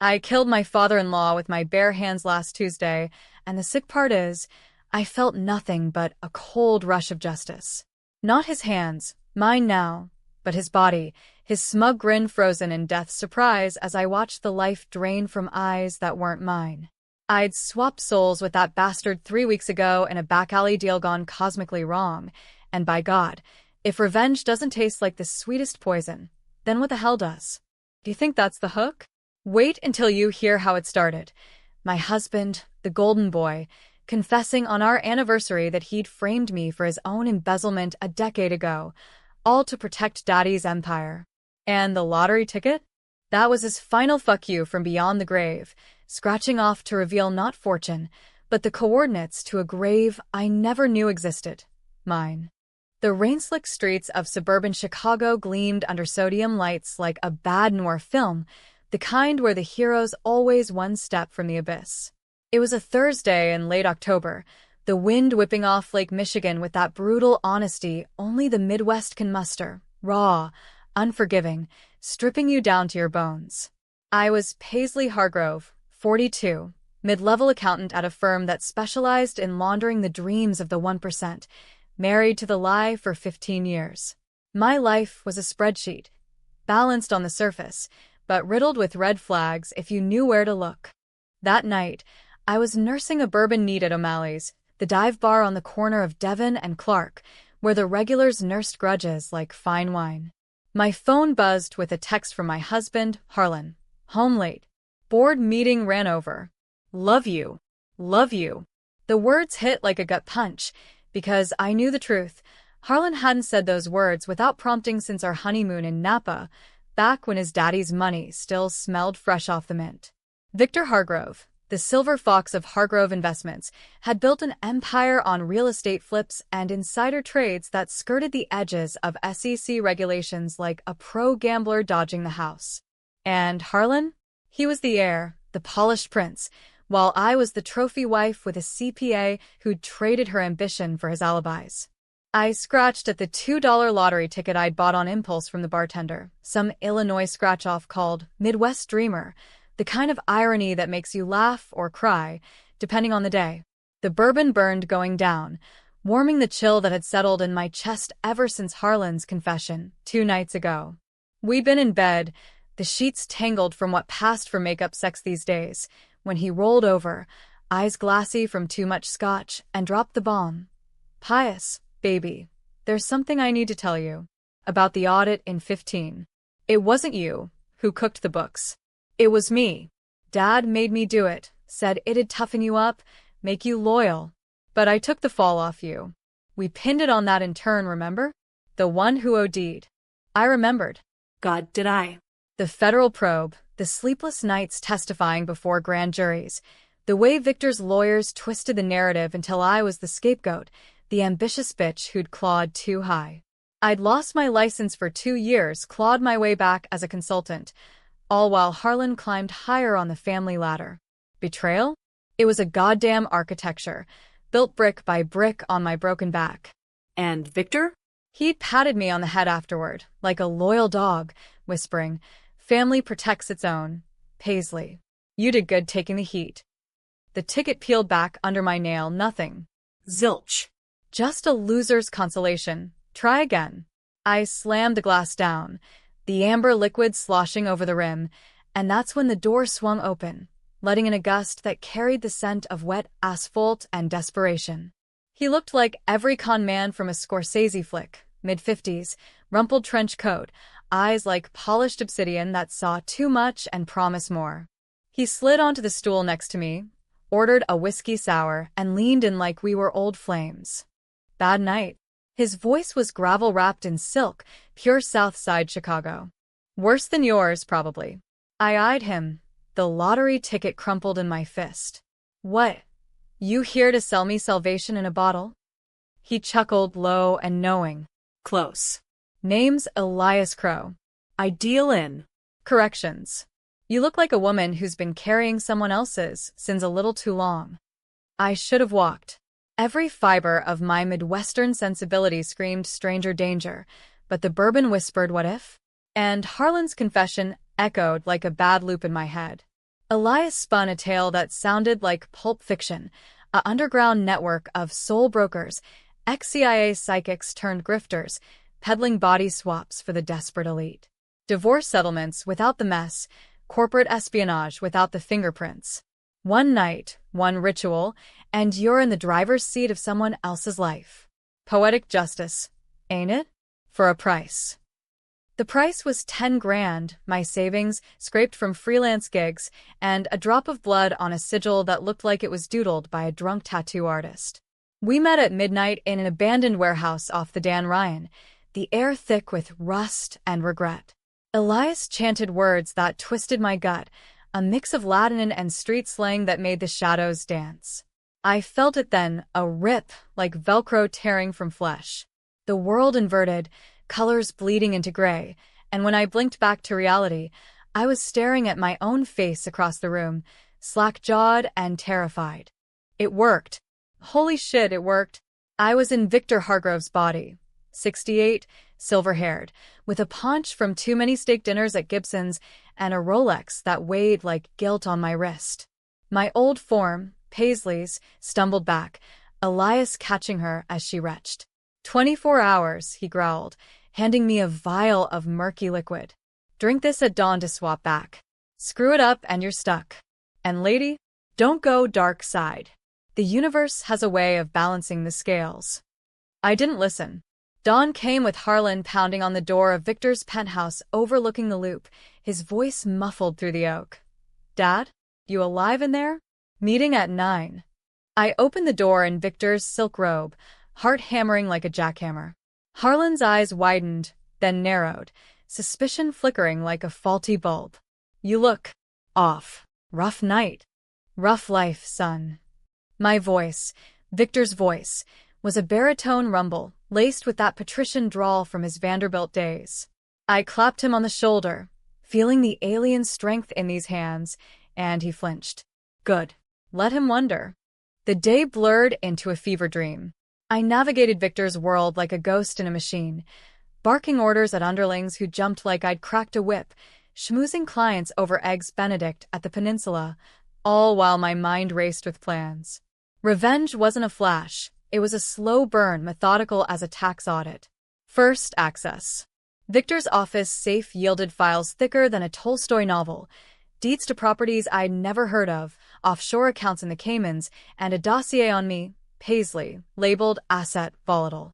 I killed my father-in-law with my bare hands last Tuesday, and the sick part is, I felt nothing but a cold rush of justice. Not his hands, mine now, but his body, his smug grin frozen in death's surprise as I watched the life drain from eyes that weren't mine. I'd swapped souls with that bastard 3 weeks ago in a back alley deal gone cosmically wrong, and by God, if revenge doesn't taste like the sweetest poison, then what the hell does? Do you think that's the hook? Wait until you hear how it started. My husband, the golden boy, confessing on our anniversary that he'd framed me for his own embezzlement a decade ago, all to protect Daddy's empire. And the lottery ticket? That was his final fuck you from beyond the grave, scratching off to reveal not fortune, but the coordinates to a grave I never knew existed. Mine. The rain-slicked streets of suburban Chicago gleamed under sodium lights like a bad noir film, the kind where the hero's always one step from the abyss. It was a Thursday in late October, the wind whipping off Lake Michigan with that brutal honesty only the Midwest can muster, raw, unforgiving, stripping you down to your bones. I was Paisley Hargrove, 42, mid-level accountant at a firm that specialized in laundering the dreams of the 1%, married to the lie for 15 years. My life was a spreadsheet, balanced on the surface, but riddled with red flags if you knew where to look. That night, I was nursing a bourbon neat at O'Malley's, the dive bar on the corner of Devon and Clark, where the regulars nursed grudges like fine wine. My phone buzzed with a text from my husband, Harlan. Home late. Board meeting ran over. Love you. Love you. The words hit like a gut punch, because I knew the truth. Harlan hadn't said those words without prompting since our honeymoon in Napa, back when his daddy's money still smelled fresh off the mint. Victor Hargrove, the silver fox of Hargrove Investments, had built an empire on real estate flips and insider trades that skirted the edges of SEC regulations like a pro gambler dodging the house. And Harlan? He was the heir, the polished prince, while I was the trophy wife with a CPA who'd traded her ambition for his alibis. I scratched at the $2 lottery ticket I'd bought on impulse from the bartender, some Illinois scratch-off called Midwest Dreamer, the kind of irony that makes you laugh or cry, depending on the day. The bourbon burned going down, warming the chill that had settled in my chest ever since Harlan's confession 2 nights ago. We'd been in bed, the sheets tangled from what passed for makeup sex these days, when he rolled over, eyes glassy from too much scotch, and dropped the bomb. Pious, baby, there's something I need to tell you. About the audit in 15. It wasn't you who cooked the books. It was me. Dad made me do it, said it'd toughen you up, make you loyal. But I took the fall off you. We pinned it on that intern, remember? The one who OD'd. I remembered. God, did I. The federal probe, the sleepless nights testifying before grand juries, the way Victor's lawyers twisted the narrative until I was the scapegoat, the ambitious bitch who'd clawed too high. I'd lost my license for 2 years, clawed my way back as a consultant, all while Harlan climbed higher on the family ladder. Betrayal? It was a goddamn architecture, built brick by brick on my broken back. And Victor? He'd patted me on the head afterward, like a loyal dog, whispering, "Family protects its own. Paisley, you did good taking the heat." The ticket peeled back under my nail, nothing. Zilch. Just a loser's consolation. Try again. I slammed the glass down, the amber liquid sloshing over the rim, and that's when the door swung open, letting in a gust that carried the scent of wet asphalt and desperation. He looked like every con man from a Scorsese flick, mid-50s, rumpled trench coat, eyes like polished obsidian that saw too much and promised more. He slid onto the stool next to me, ordered a whiskey sour, and leaned in like we were old flames. Bad night. His voice was gravel-wrapped in silk, pure South Side Chicago. Worse than yours, probably. I eyed him, the lottery ticket crumpled in my fist. What? You here to sell me salvation in a bottle? He chuckled low and knowing. Close. Name's Elias Crow. I deal in. Corrections. You look like a woman who's been carrying someone else's sins a little too long. I should have walked. Every fiber of my Midwestern sensibility screamed stranger danger, but the bourbon whispered what if? And Harlan's confession echoed like a bad loop in my head. Elias spun a tale that sounded like Pulp Fiction, a underground network of soul brokers, ex-CIA psychics turned grifters, peddling body swaps for the desperate elite. Divorce settlements without the mess, corporate espionage without the fingerprints. One night, one ritual, and you're in the driver's seat of someone else's life. Poetic justice, ain't it? For a price. The price was 10 grand, my savings, scraped from freelance gigs, and a drop of blood on a sigil that looked like it was doodled by a drunk tattoo artist. We met at midnight in an abandoned warehouse off the Dan Ryan, the air thick with rust and regret. Elias chanted words that twisted my gut, a mix of Latin and street slang that made the shadows dance. I felt it then, a rip, like Velcro tearing from flesh. The world inverted, colors bleeding into gray, and when I blinked back to reality, I was staring at my own face across the room, slack-jawed and terrified. It worked. Holy shit, it worked. I was in Victor Hargrove's body. 68, silver-haired, with a paunch from too many steak dinners at Gibson's and a Rolex that weighed like guilt on my wrist. My old form, Paisley's, stumbled back, Elias catching her as she retched. 24 hours, he growled, handing me a vial of murky liquid. Drink this at dawn to swap back. Screw it up and you're stuck. And lady, don't go dark side. The universe has a way of balancing the scales. I didn't listen. Dawn came with Harlan pounding on the door of Victor's penthouse overlooking the loop, his voice muffled through the oak. Dad? You alive in there? Meeting at 9. I opened the door in Victor's silk robe, heart hammering like a jackhammer. Harlan's eyes widened, then narrowed, suspicion flickering like a faulty bulb. You look off. Rough night. Rough life, son. My voice, Victor's voice, was a baritone rumble, laced with that patrician drawl from his Vanderbilt days. I clapped him on the shoulder, feeling the alien strength in these hands, and he flinched. Good. Let him wonder. The day blurred into a fever dream. I navigated Victor's world like a ghost in a machine, barking orders at underlings who jumped like I'd cracked a whip, schmoozing clients over Eggs Benedict at the peninsula, all while my mind raced with plans. Revenge wasn't a flash. It was a slow burn, methodical as a tax audit. First, access. Victor's office safe yielded files thicker than a Tolstoy novel, deeds to properties I'd never heard of, offshore accounts in the Caymans, and a dossier on me, Paisley, labeled Asset Volatile.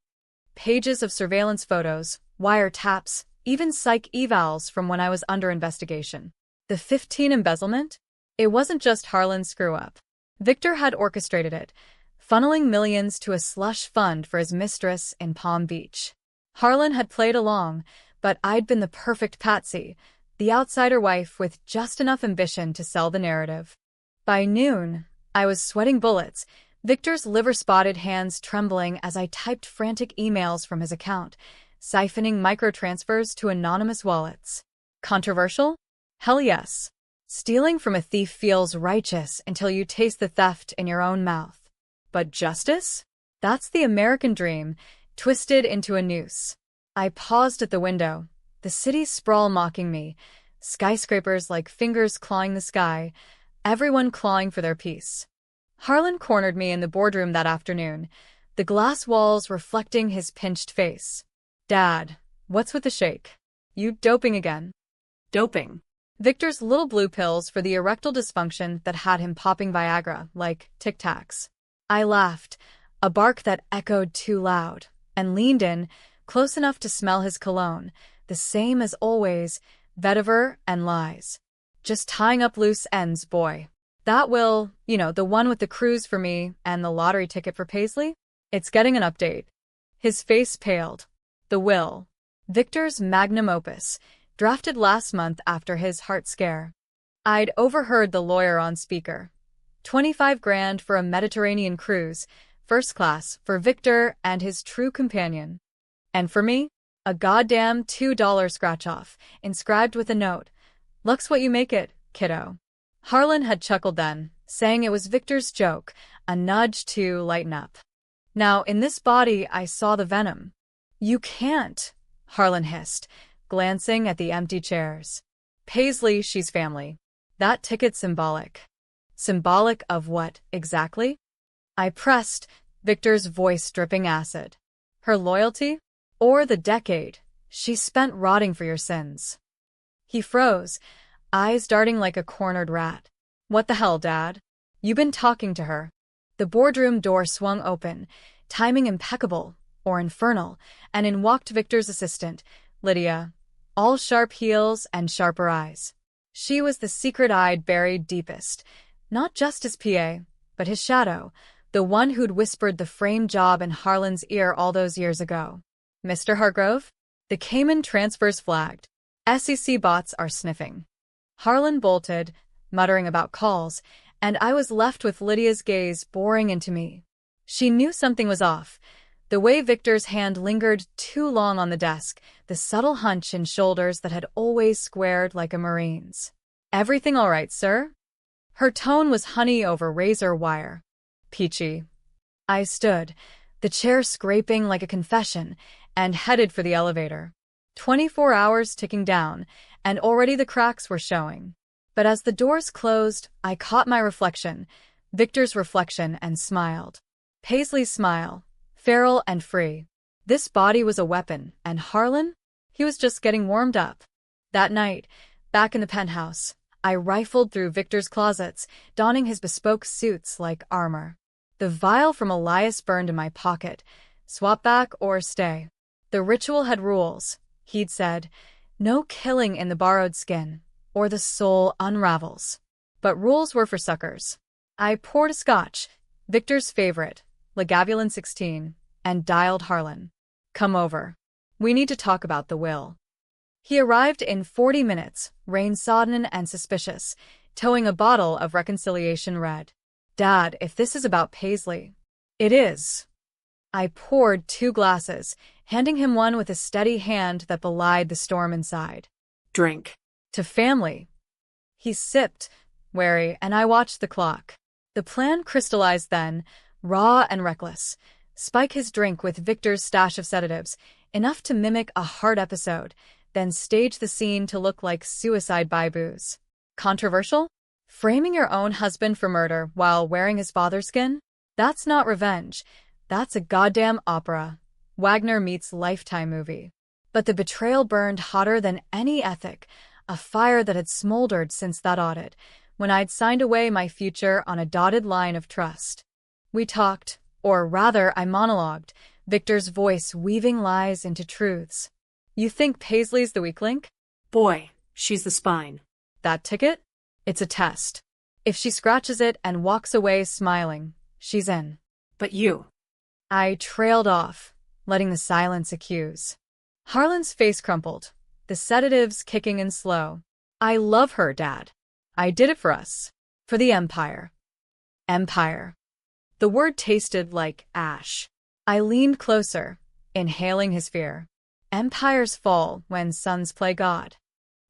Pages of surveillance photos, wiretaps, even psych evals from when I was under investigation. The 15 embezzlement? It wasn't just Harlan's screw-up. Victor had orchestrated it, funneling millions to a slush fund for his mistress in Palm Beach. Harlan had played along, but I'd been the perfect patsy, the outsider wife with just enough ambition to sell the narrative. By noon, I was sweating bullets, Victor's liver-spotted hands trembling as I typed frantic emails from his account, siphoning microtransfers to anonymous wallets. Controversial? Hell yes. Stealing from a thief feels righteous until you taste the theft in your own mouth. But justice? That's the American dream, twisted into a noose. I paused at the window, the city's sprawl mocking me, skyscrapers like fingers clawing the sky, everyone clawing for their piece. Harlan cornered me in the boardroom that afternoon, the glass walls reflecting his pinched face. Dad, what's with the shake? You doping again? Doping. Victor's little blue pills for the erectile dysfunction that had him popping Viagra, like Tic Tacs. I laughed, a bark that echoed too loud, and leaned in, close enough to smell his cologne, the same as always, vetiver and lies. Just tying up loose ends, boy. That will, the one with the cruise for me and the lottery ticket for Paisley? It's getting an update. His face paled. The will. Victor's magnum opus, drafted last month after his heart scare. I'd overheard the lawyer on speaker. 25 grand for a Mediterranean cruise, first class, for Victor and his true companion. And for me? A goddamn $2 scratch-off, inscribed with a note. Luck's what you make it, kiddo. Harlan had chuckled then, saying it was Victor's joke, a nudge to lighten up. Now, in this body, I saw the venom. You can't, Harlan hissed, glancing at the empty chairs. Paisley, she's family. That ticket symbolic. Symbolic of what, exactly? I pressed, Victor's voice dripping acid. Her loyalty? Or the decade she spent rotting for your sins? He froze, eyes darting like a cornered rat. What the hell, Dad? You been talking to her? The boardroom door swung open, timing impeccable, or infernal, and in walked Victor's assistant, Lydia, all sharp heels and sharper eyes. She was the secret eyed buried deepest, not just his PA, but his shadow, the one who'd whispered the frame job in Harlan's ear all those years ago. Mr. Hargrove? The Cayman transfers flagged. SEC bots are sniffing. Harlan bolted, muttering about calls, and I was left with Lydia's gaze boring into me. She knew something was off. The way Victor's hand lingered too long on the desk, the subtle hunch in shoulders that had always squared like a Marine's. Everything all right, sir? Her tone was honey over razor wire. Peachy. I stood, the chair scraping like a confession, and headed for the elevator. 24 hours ticking down, and already the cracks were showing. But as the doors closed, I caught my reflection, Victor's reflection, and smiled. Paisley's smile, feral and free. This body was a weapon, and Harlan? He was just getting warmed up. That night, back in the penthouse, I rifled through Victor's closets, donning his bespoke suits like armor. The vial from Elias burned in my pocket. Swap back or stay. The ritual had rules, he'd said. No killing in the borrowed skin, or the soul unravels. But rules were for suckers. I poured a scotch, Victor's favorite, Lagavulin 16, and dialed Harlan. Come over. We need to talk about the will. He arrived in 40 minutes, rain-sodden and suspicious, towing a bottle of reconciliation red. Dad, if this is about Paisley. It is. I poured 2 glasses, handing him one with a steady hand that belied the storm inside. Drink. To family. He sipped, wary, and I watched the clock. The plan crystallized then, raw and reckless. Spike his drink with Victor's stash of sedatives, enough to mimic a heart episode, then stage the scene to look like suicide by booze. Controversial? Framing your own husband for murder while wearing his father's skin? That's not revenge. That's a goddamn opera. Wagner meets Lifetime movie. But the betrayal burned hotter than any ethic, a fire that had smoldered since that audit, when I'd signed away my future on a dotted line of trust. We talked, or rather I monologued, Victor's voice weaving lies into truths. You think Paisley's the weak link? Boy, she's the spine. That ticket? It's a test. If she scratches it and walks away smiling, she's in. But you. I trailed off, letting the silence accuse. Harlan's face crumpled, the sedatives kicking in slow. I love her, Dad. I did it for us. For the Empire. Empire. The word tasted like ash. I leaned closer, inhaling his fear. Empires fall when sons play God.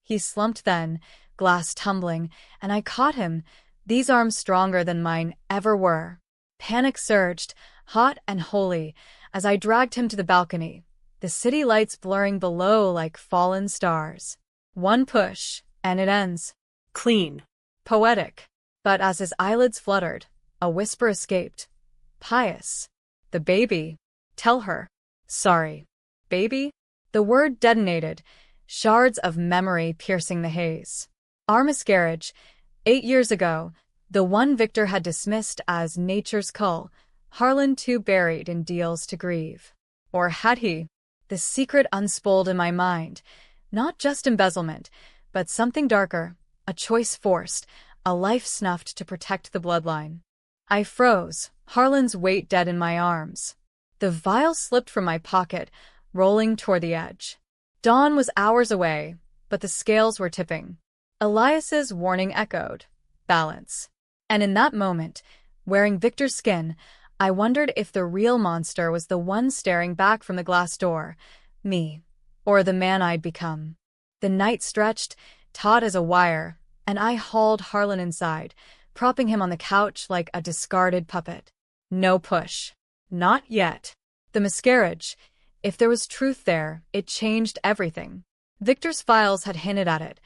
He slumped then, glass tumbling, and I caught him, these arms stronger than mine ever were. Panic surged, hot and holy, as I dragged him to the balcony, the city lights blurring below like fallen stars. One push, and it ends. Clean. Poetic. But as his eyelids fluttered, a whisper escaped. Pious. The baby. Tell her. Sorry. Baby? The word detonated, shards of memory piercing the haze. Our miscarriage, 8 years ago, the one Victor had dismissed as nature's cull, Harlan too buried in deals to grieve. Or had he? The secret unspooled in my mind. Not just embezzlement, but something darker, a choice forced, a life snuffed to protect the bloodline. I froze, Harlan's weight dead in my arms. The vial slipped from my pocket, rolling toward the edge. Dawn was hours away, but the scales were tipping. Elias's warning echoed. Balance. And in that moment, wearing Victor's skin, I wondered if the real monster was the one staring back from the glass door, me, or the man I'd become. The night stretched, taut as a wire, and I hauled Harlan inside, propping him on the couch like a discarded puppet. No push. Not yet. The miscarriage. If there was truth there, it changed everything. Victor's files had hinted at it.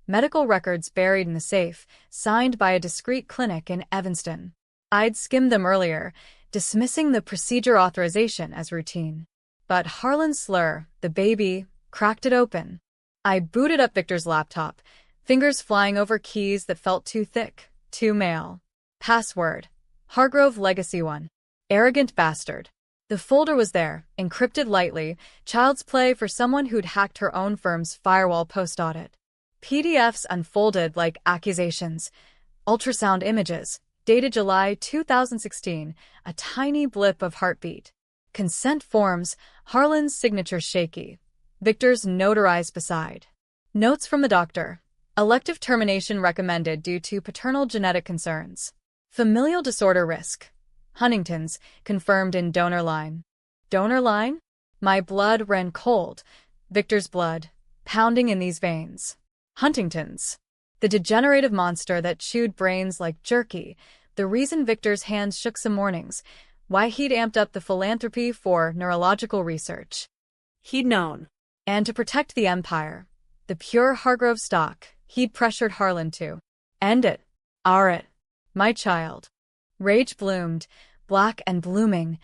medical records buried in the safe, signed by a discreet clinic in Evanston. I'd skimmed them earlier, dismissing the procedure authorization as routine. But Harlan's slur, the baby, cracked it open. I booted up Victor's laptop, fingers flying over keys that felt too thick, too male. Password: Hargrove Legacy 1. Arrogant bastard. The folder was there, encrypted lightly, child's play for someone who'd hacked her own firm's firewall post-audit. PDFs unfolded like accusations. Ultrasound images, dated July 2016, a tiny blip of heartbeat. Consent forms, Harlan's signature shaky. Victor's notarized beside. Notes from the doctor. Elective termination recommended due to paternal genetic concerns. Familial disorder risk. Huntington's, confirmed in donor line. Donor line? My blood ran cold. Victor's blood, pounding in these veins. Huntington's. The degenerative monster that chewed brains like jerky. The reason Victor's hands shook some mornings. Why he'd amped up the philanthropy for neurological research. He'd known. And to protect the empire. The pure Hargrove stock, he'd pressured Harlan to. End it. It. My child. Rage bloomed, black and blooming,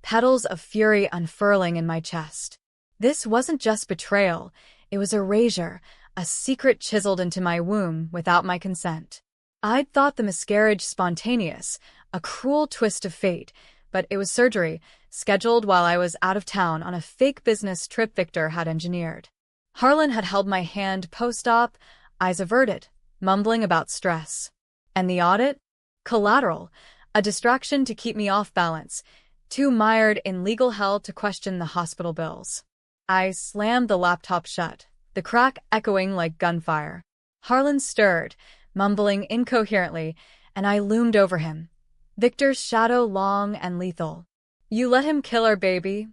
petals of fury unfurling in my chest. This wasn't just betrayal, it was erasure, a secret chiseled into my womb without my consent. I'd thought the miscarriage spontaneous, a cruel twist of fate, but it was surgery, scheduled while I was out of town on a fake business trip Victor had engineered. Harlan had held my hand post-op, eyes averted, mumbling about stress. And the audit? Collateral, a distraction to keep me off balance, too mired in legal hell to question the hospital bills. I slammed the laptop shut, the crack echoing like gunfire. Harlan stirred, mumbling incoherently, and I loomed over him. Victor's shadow long and lethal. You let him kill our baby?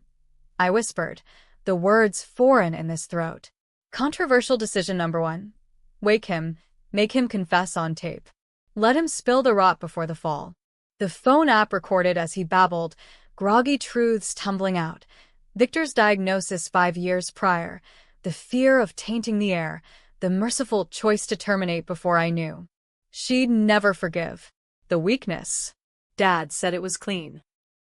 I whispered, the words foreign in this throat. Controversial decision number 1. Wake him, make him confess on tape. Let him spill the rot before the fall. The phone app recorded as he babbled, groggy truths tumbling out. Victor's diagnosis 5 years prior, the fear of tainting the air, the merciful choice to terminate before I knew. She'd never forgive. The weakness. Dad said it was clean.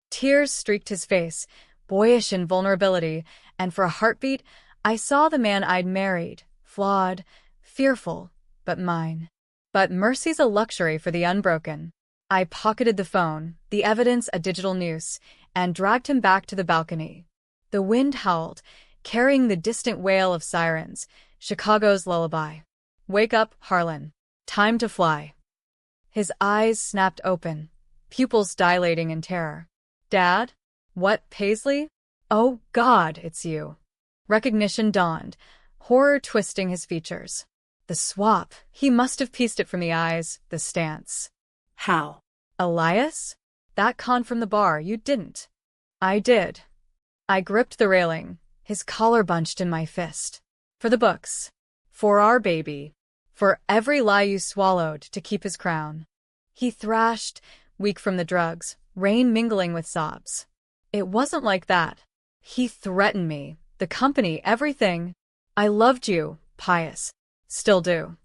Tears streaked his face, boyish in vulnerability, and for a heartbeat, I saw the man I'd married, flawed, fearful, but mine. But mercy's a luxury for the unbroken. I pocketed the phone, the evidence a digital noose, and dragged him back to the balcony. The wind howled, carrying the distant wail of sirens, Chicago's lullaby. Wake up, Harlan. Time to fly. His eyes snapped open, pupils dilating in terror. Dad? What, Paisley? Oh, God, it's you. Recognition dawned, horror twisting his features. The swap, he must have pieced it from the eyes, the stance. How? Elias? That con from the bar, you didn't. I did. I gripped the railing, his collar bunched in my fist. For the books. For our baby. For every lie you swallowed to keep his crown. He thrashed, weak from the drugs, rain mingling with sobs. It wasn't like that. He threatened me, the company, everything. I loved you, Pius. Still do.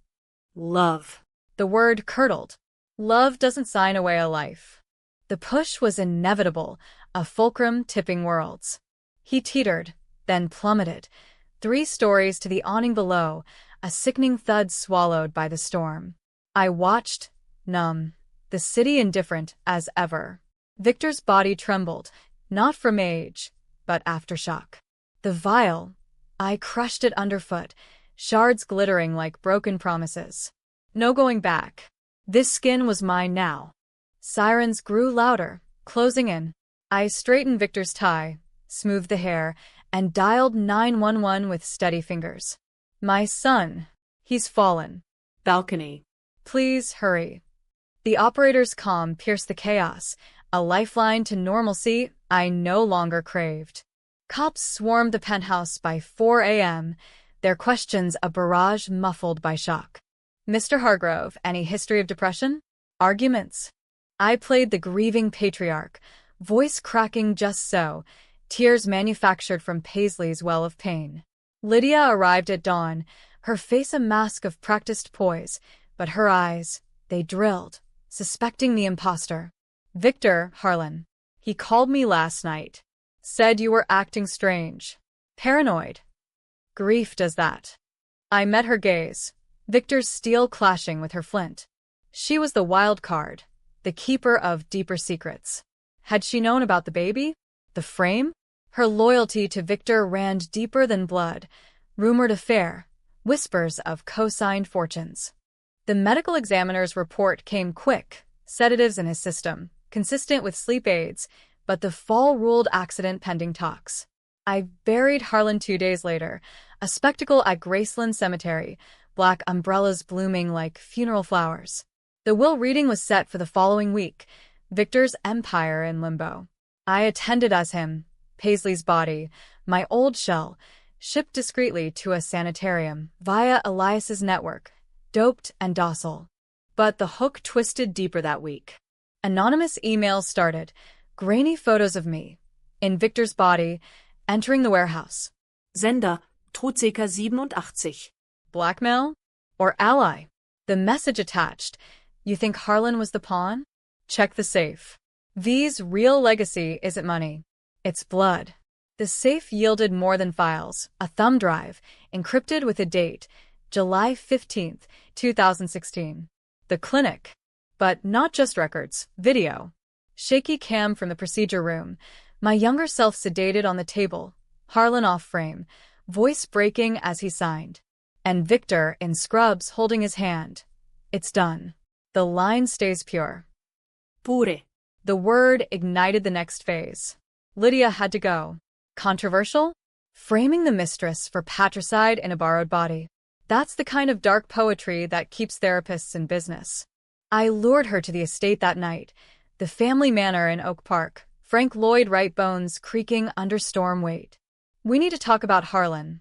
Love. The word curdled. Love doesn't sign away a life. The push was inevitable, a fulcrum tipping worlds. He teetered, then plummeted, 3 stories to the awning below, a sickening thud swallowed by the storm. I watched, numb, the city indifferent as ever. Victor's body trembled, not from age, but aftershock. The vial, I crushed it underfoot, shards glittering like broken promises. No going back. This skin was mine now. Sirens grew louder, closing in. I straightened Victor's tie, smoothed the hair, and dialed 911 with steady fingers. My son. He's fallen. Balcony. Please hurry. The operator's calm pierced the chaos, a lifeline to normalcy I no longer craved. Cops swarmed the penthouse by 4 a.m., their questions a barrage muffled by shock. Mr. Hargrove, any history of depression? Arguments. I played the grieving patriarch, voice cracking just so, tears manufactured from Paisley's well of pain. Lydia arrived at dawn, her face a mask of practiced poise, but her eyes, they drilled, suspecting the imposter. Victor, Harlan. He called me last night. Said you were acting strange. Paranoid. Grief does that. I met her gaze, Victor's steel clashing with her flint. She was the wild card, the keeper of deeper secrets. Had she known about the baby? The frame? Her loyalty to Victor ran deeper than blood. Rumored affair, whispers of co-signed fortunes. The medical examiner's report came quick, sedatives in his system, consistent with sleep aids, but the fall ruled accident pending talks. I buried Harlan 2 days later, a spectacle at Graceland Cemetery, black umbrellas blooming like funeral flowers. The will reading was set for the following week, Victor's empire in limbo. I attended as him, Paisley's body, my old shell, shipped discreetly to a sanitarium via Elias's network, doped and docile. But the hook twisted deeper that week. Anonymous emails started, grainy photos of me, in Victor's body, entering the warehouse. Sender, Todseeker 87. Blackmail? Or ally? The message attached. You think Harlan was the pawn? Check the safe. V's real legacy isn't money. It's blood. The safe yielded more than files, a thumb drive, encrypted with a date, July 15, 2016. The clinic. But not just records, video. Shaky cam from the procedure room. My younger self sedated on the table, Harlan off frame, voice breaking as he signed. And Victor in scrubs holding his hand. It's done. The line stays pure. Pure. The word ignited the next phase. Lydia had to go. Controversial? Framing the mistress for patricide in a borrowed body. That's the kind of dark poetry that keeps therapists in business. I lured her to the estate that night, the family manor in Oak Park, Frank Lloyd Wright bones creaking under storm weight. We need to talk about Harlan,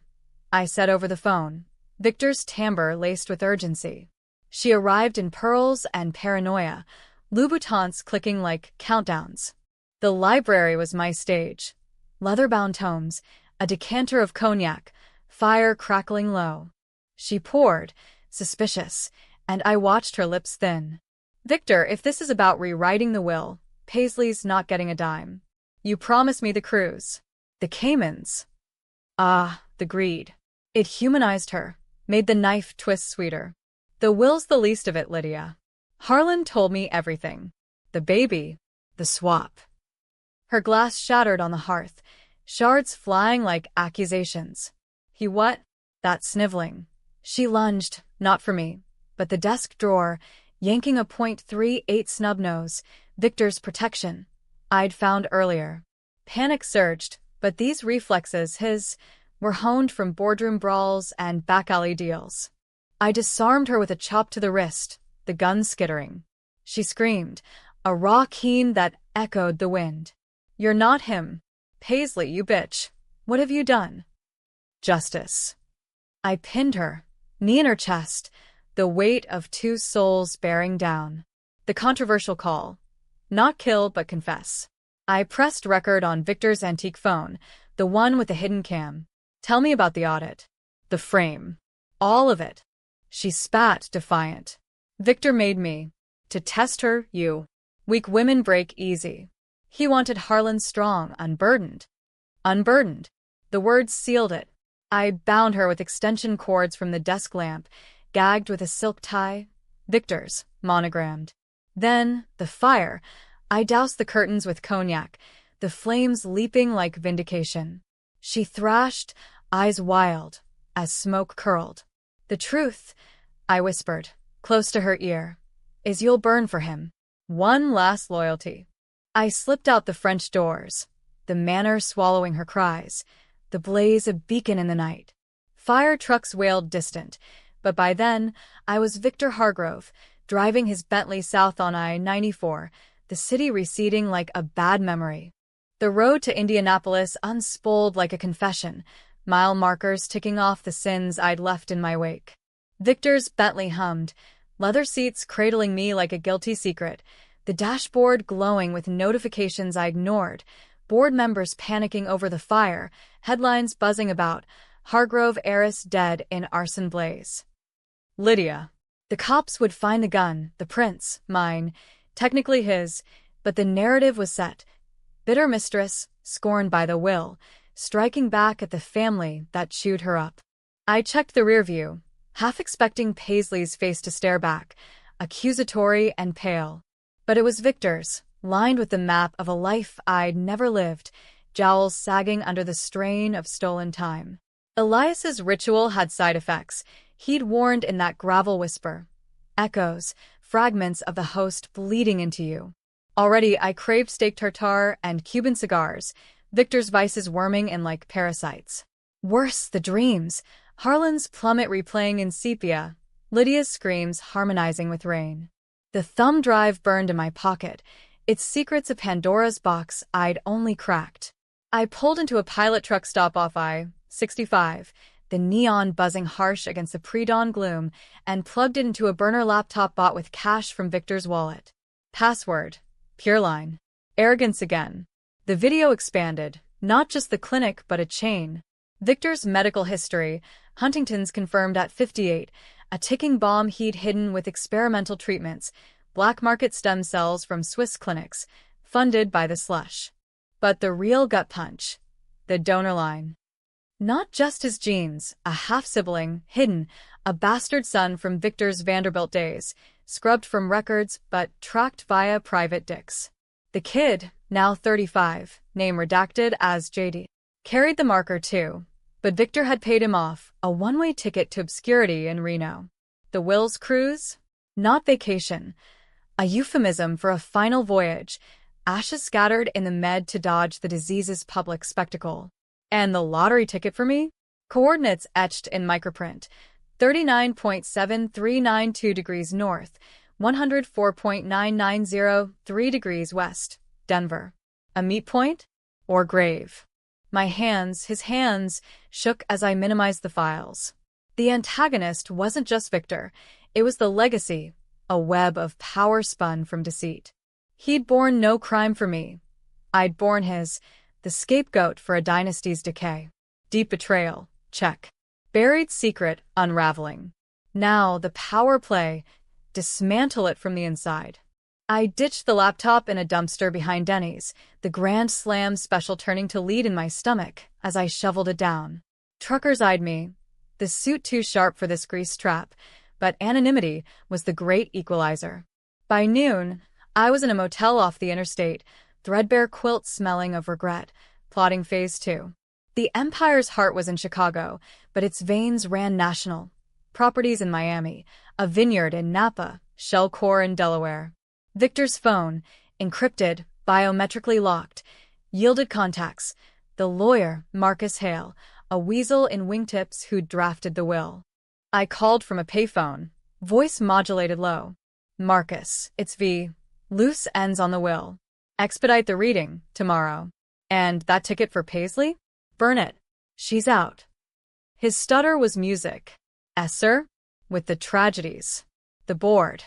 I said over the phone, Victor's timbre laced with urgency. She arrived in pearls and paranoia, Louboutins clicking like countdowns. The library was my stage. Leather-bound tomes, a decanter of cognac, fire crackling low. She poured, suspicious, and I watched her lips thin. Victor, if this is about rewriting the will, Paisley's not getting a dime. You promised me the cruise. The Caymans. Ah, the greed. It humanized her, made the knife twist sweeter. The will's the least of it, Lydia. Harlan told me everything. The baby, the swap. Her glass shattered on the hearth, shards flying like accusations. He what? That sniveling. She lunged, not for me, but the desk drawer, yanking a .38 snub nose, Victor's protection, I'd found earlier. Panic surged, but these reflexes, his, were honed from boardroom brawls and back-alley deals. I disarmed her with a chop to the wrist, the gun skittering. She screamed, a raw keen that echoed the wind. You're not him. Paisley, you bitch. What have you done? Justice. I pinned her, knee in her chest, the weight of 2 souls bearing down. The controversial call. Not kill, but confess. I pressed record on Victor's antique phone, the one with the hidden cam. Tell me about the audit. The frame. All of it. She spat, defiant. Victor made me. To test her, you. Weak women break easy. He wanted Harlan strong, unburdened. Unburdened. The words sealed it. I bound her with extension cords from the desk lamp, gagged with a silk tie. Victor's, monogrammed. Then, the fire. I doused the curtains with cognac, the flames leaping like vindication. She thrashed, eyes wild, as smoke curled. The truth, I whispered, close to her ear, is you'll burn for him. One last loyalty. I slipped out the French doors, the manor swallowing her cries, the blaze a beacon in the night. Fire trucks wailed distant, but by then, I was Victor Hargrove, driving his Bentley south on I-94, the city receding like a bad memory. The road to Indianapolis unspooled like a confession, mile markers ticking off the sins I'd left in my wake. Victor's Bentley hummed, leather seats cradling me like a guilty secret, the dashboard glowing with notifications I ignored, board members panicking over the fire, headlines buzzing about, Hargrove heiress dead in arson blaze. Lydia. The cops would find the gun, the prints, mine, technically his, but the narrative was set. Bitter mistress, scorned by the will, striking back at the family that chewed her up. I checked the rear view, half expecting Paisley's face to stare back, accusatory and pale. But it was Victor's, lined with the map of a life I'd never lived, jowls sagging under the strain of stolen time. Elias's ritual had side effects. He'd warned in that gravel whisper. Echoes, fragments of the host bleeding into you. Already I craved steak tartare and Cuban cigars, Victor's vices worming in like parasites. Worse, the dreams. Harlan's plummet replaying in sepia, Lydia's screams harmonizing with rain. The thumb drive burned in my pocket, its secrets a Pandora's box I'd only cracked. I pulled into a pilot truck stop off I-65, the neon buzzing harsh against the pre-dawn gloom, and plugged it into a burner laptop bought with cash from Victor's wallet. Password. Pure line. Arrogance again. The video expanded, not just the clinic but a chain. Victor's medical history, Huntington's confirmed at 58, a ticking bomb he'd hidden with experimental treatments, black market stem cells from Swiss clinics, funded by the slush. But the real gut punch. The donor line. Not just his genes, a half-sibling, hidden, a bastard son from Victor's Vanderbilt days, scrubbed from records but tracked via private dicks. The kid, now 35, name redacted as JD, carried the marker too, but Victor had paid him off, a one-way ticket to obscurity in Reno. The Wills cruise? Not vacation. A euphemism for a final voyage, ashes scattered in the med to dodge the disease's public spectacle. And the lottery ticket for me? Coordinates etched in microprint. 39.7392 degrees north, 104.9903 degrees west, Denver. A meet point? Or grave? My hands, his hands, shook as I minimized the files. The antagonist wasn't just Victor. It was the legacy, a web of power spun from deceit. He'd borne no crime for me. I'd borne his, the scapegoat for a dynasty's decay. Deep betrayal, check. Buried secret, unraveling. Now, the power play, dismantle it from the inside. I ditched the laptop in a dumpster behind Denny's, the Grand Slam special turning to lead in my stomach as I shoveled it down. Truckers eyed me, the suit too sharp for this grease trap, but anonymity was the great equalizer. By noon, I was in a motel off the interstate, threadbare quilt smelling of regret, plotting phase 2. The Empire's heart was in Chicago, but its veins ran national. Properties in Miami, a vineyard in Napa, Shell Corps in Delaware. Victor's phone, encrypted, biometrically locked, yielded contacts. The lawyer, Marcus Hale, a weasel in wingtips who'd drafted the will. I called from a payphone, voice modulated low. Marcus, it's V. Loose ends on the will. Expedite the reading, tomorrow. And that ticket for Paisley? Burn it. She's out. His stutter was music. Sir? With the tragedies. The board.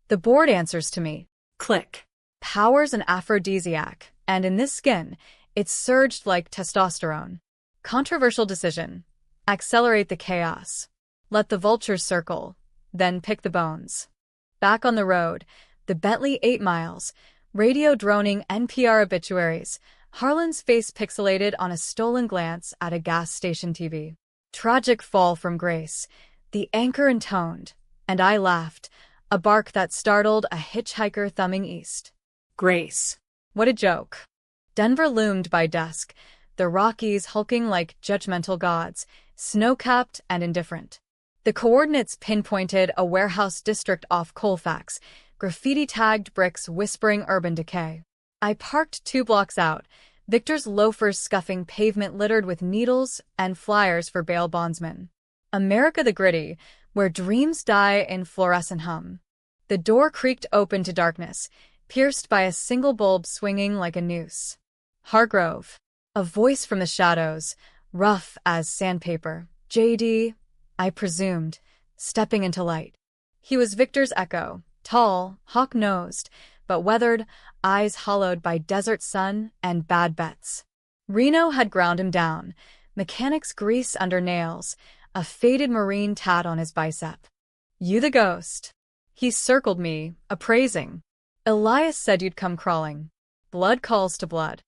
The board answers to me. Click. Power's an aphrodisiac, and in this skin, it surged like testosterone. Controversial decision. Accelerate the chaos. Let the vultures circle, then pick the bones. Back on the road, the Bentley 8 miles, radio droning NPR obituaries, Harlan's face pixelated on a stolen glance at a gas station TV. Tragic fall from grace, the anchor intoned, and I laughed, a bark that startled a hitchhiker thumbing east. Grace. What a joke. Denver loomed by dusk, the Rockies hulking like judgmental gods, snow-capped and indifferent. The coordinates pinpointed a warehouse district off Colfax, graffiti-tagged bricks whispering urban decay. I parked 2 blocks out, Victor's loafers scuffing pavement littered with needles and flyers for bail bondsmen. America the Gritty, where dreams die in fluorescent hum. The door creaked open to darkness, pierced by a single bulb swinging like a noose. Hargrove. A voice from the shadows, rough as sandpaper. JD, I presumed, stepping into light. He was Victor's echo, tall, hawk-nosed, but weathered, eyes hollowed by desert sun and bad bets. Reno had ground him down, mechanic's grease under nails, a faded marine tat on his bicep. You the ghost. He circled me, appraising. Elias said you'd come crawling. Blood calls to blood.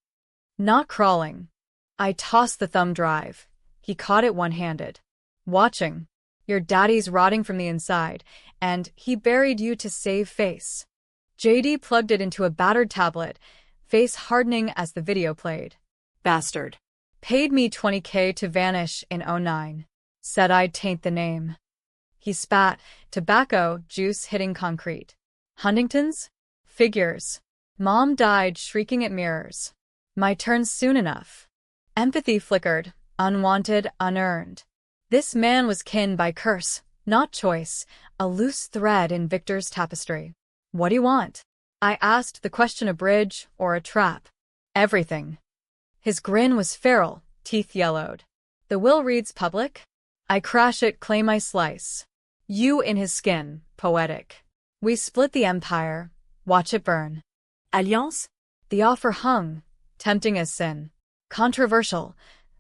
Not crawling. I tossed the thumb drive. He caught it one-handed. Watching. Your daddy's rotting from the inside, and he buried you to save face. JD plugged it into a battered tablet, face hardening as the video played. Bastard. Paid me $20K to vanish in '09. Said I'd taint the name. He spat, tobacco juice hitting concrete. Huntington's? Figures. Mom died shrieking at mirrors. My turn soon enough. Empathy flickered, unwanted, unearned. This man was kin by curse, not choice, a loose thread in Victor's tapestry. What do you want? I asked, the question a bridge or a trap. Everything. His grin was feral, teeth yellowed. The will reads public? I crash it, claim my slice. You in his skin, poetic. We split the empire, watch it burn. Alliance? The offer hung, tempting as sin. Controversial.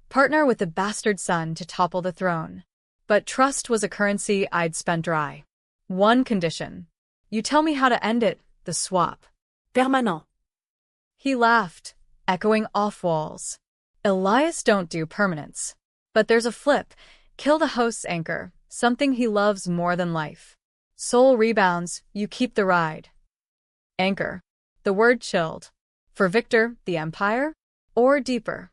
Partner with the bastard son to topple the throne. But trust was a currency I'd spent dry. One condition. You tell me how to end it, the swap. Permanent. He laughed, echoing off walls. Elias don't do permanents. But there's a flip. Kill the host's anchor, something he loves more than life. Soul rebounds, you keep the ride. Anchor. The word chilled. For Victor, the empire? Or deeper?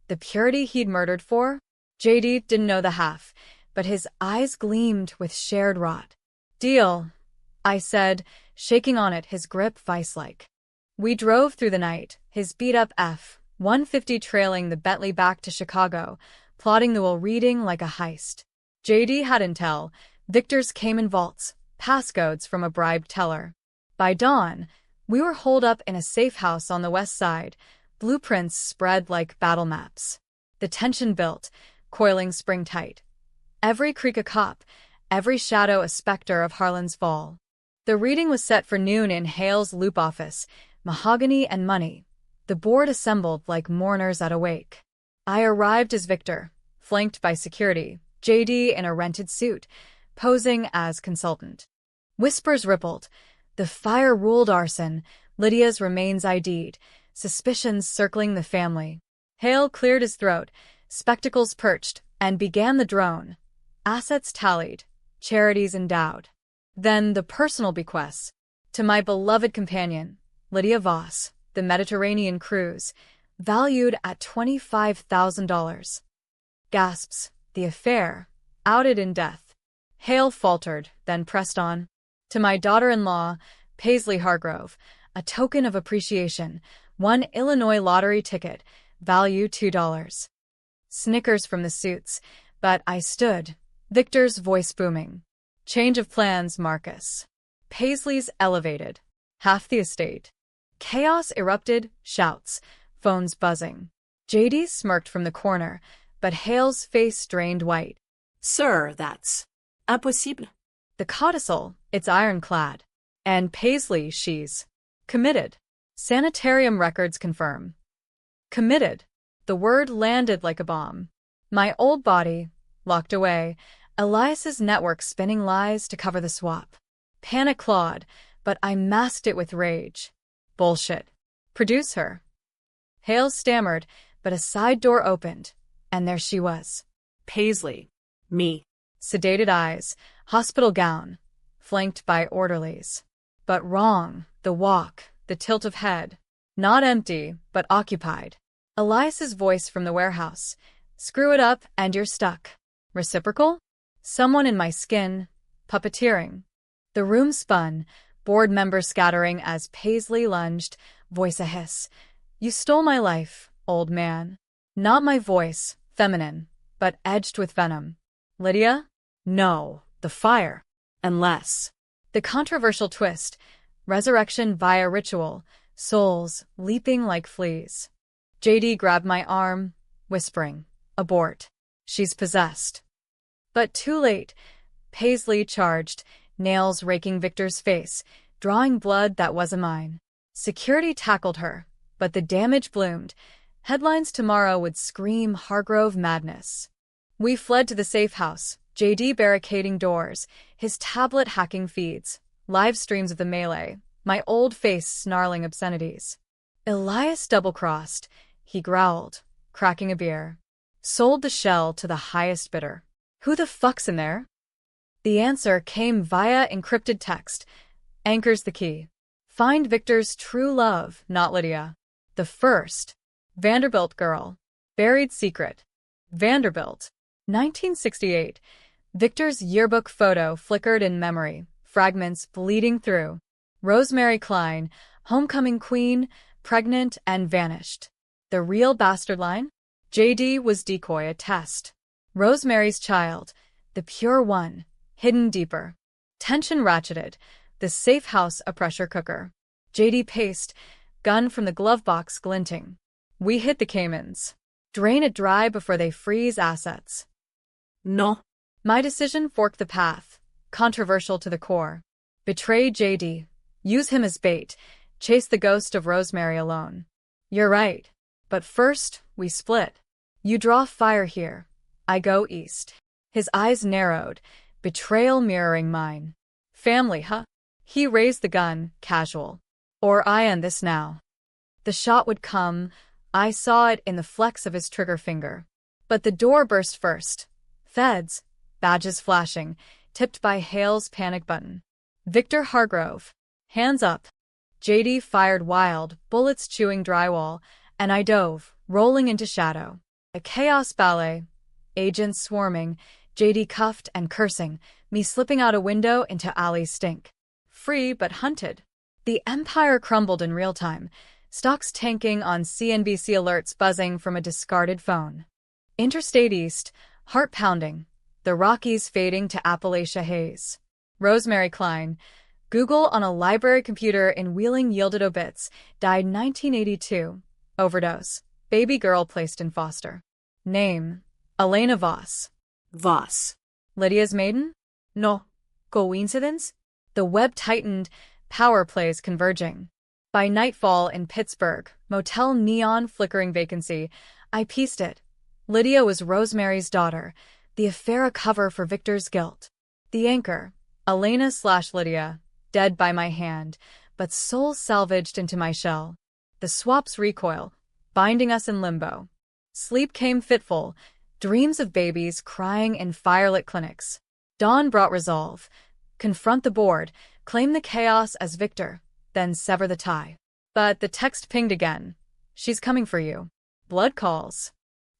The purity he'd murdered for? JD didn't know the half, but his eyes gleamed with shared rot. Deal, I said, shaking on it, his grip vice-like. We drove through the night, his beat-up F-150 trailing the Bentley back to Chicago, plotting the will reading like a heist. JD had intel. Victor's came in vaults, passcodes from a bribed teller. By dawn, we were holed up in a safe house on the west side, blueprints spread like battle maps. The tension built, coiling spring-tight. Every creak a cop, every shadow a specter of Harlan's fall. The reading was set for noon in Hale's loop office, mahogany and money. The board assembled like mourners at a wake. I arrived as Victor, flanked by security, JD in a rented suit, posing as consultant. Whispers rippled. The fire ruled arson, Lydia's remains ID'd, suspicions circling the family. Hale cleared his throat, spectacles perched, and began the drone. Assets tallied, charities endowed. Then the personal bequests. To my beloved companion, Lydia Voss, the Mediterranean cruise, valued at $25,000. Gasps, the affair, outed in death. Hale faltered, then pressed on. To my daughter-in-law, Paisley Hargrove, a token of appreciation, one Illinois lottery ticket, value $2. Snickers from the suits, but I stood, Victor's voice booming. Change of plans, Marcus. Paisley's elevated. Half the estate. Chaos erupted, shouts, phones buzzing. JD smirked from the corner, but Hale's face drained white. Sir, that's impossible. The codicil, it's ironclad. And Paisley, she's committed. Sanitarium records confirm. Committed. The word landed like a bomb. My old body, locked away, Elias's network spinning lies to cover the swap. Panic clawed, but I masked it with rage. Bullshit. Produce her. Hale stammered, but a side door opened, and there she was. Paisley. Me. Sedated eyes, hospital gown, flanked by orderlies. But wrong, the walk, the tilt of head. Not empty, but occupied. Elias's voice from the warehouse. Screw it up and you're stuck. Reciprocal? Someone in my skin, puppeteering. The room spun, board members scattering as Paisley lunged, voice a hiss. You stole my life, old man. Not my voice, feminine, but edged with venom. Lydia? No, the fire. Unless. The controversial twist. Resurrection via ritual, souls leaping like fleas. JD grabbed my arm, whispering, abort. She's possessed. But too late. Paisley charged, nails raking Victor's face, drawing blood that wasn't mine. Security tackled her, but the damage bloomed. Headlines tomorrow would scream Hargrove madness. We fled to the safe house, JD barricading doors, his tablet hacking feeds, live streams of the melee, my old face snarling obscenities. Elias double-crossed, he growled, cracking a beer. Sold the shell to the highest bidder. Who the fuck's in there? The answer came via encrypted text. Anchor's the key. Find Victor's true love, not Lydia. The first. Vanderbilt girl. Buried secret. Vanderbilt. 1968. Victor's yearbook photo flickered in memory, fragments bleeding through. Rosemary Cline, homecoming queen, pregnant and vanished. The real bastard line? JD was decoy a test. Rosemary's child, the pure one, hidden deeper. Tension ratcheted, the safe house a pressure cooker. JD paced, gun from the glove box glinting. We hit the Caymans. Drain it dry before they freeze assets. No. My decision forked the path, controversial to the core. Betray JD. Use him as bait. Chase the ghost of Rosemary alone. You're right. But first, we split. You draw fire here. I go east. His eyes narrowed, betrayal mirroring mine. Family, huh? He raised the gun, casual. Or I end this now. The shot would come. I saw it in the flex of his trigger finger. But the door burst first. Feds. Badges flashing, tipped by Hale's panic button. Victor Hargrove. Hands up. JD fired wild, bullets chewing drywall, and I dove, rolling into shadow. A chaos ballet. Agents swarming, JD cuffed and cursing, me slipping out a window into alley's stink. Free but hunted. The empire crumbled in real time, stocks tanking on CNBC alerts buzzing from a discarded phone. Interstate East, heart pounding, the Rockies fading to Appalachia haze. Rosemary Cline, Google on a library computer in Wheeling yielded obits, died 1982. Overdose. Baby girl placed in foster. Name, Elena Voss. Voss. Lydia's maiden? No. Coincidence? The web tightened, power plays converging. By nightfall in Pittsburgh, motel neon flickering vacancy, I pieced it. Lydia was Rosemary's daughter, the affair a cover for Victor's guilt. The anchor, Elena/Lydia, dead by my hand, but soul salvaged into my shell. The swap's recoil, binding us in limbo. Sleep came fitful, dreams of babies crying in firelit clinics. Dawn brought resolve. Confront the board, claim the chaos as victor, then sever the tie. But the text pinged again. She's coming for you. Blood calls.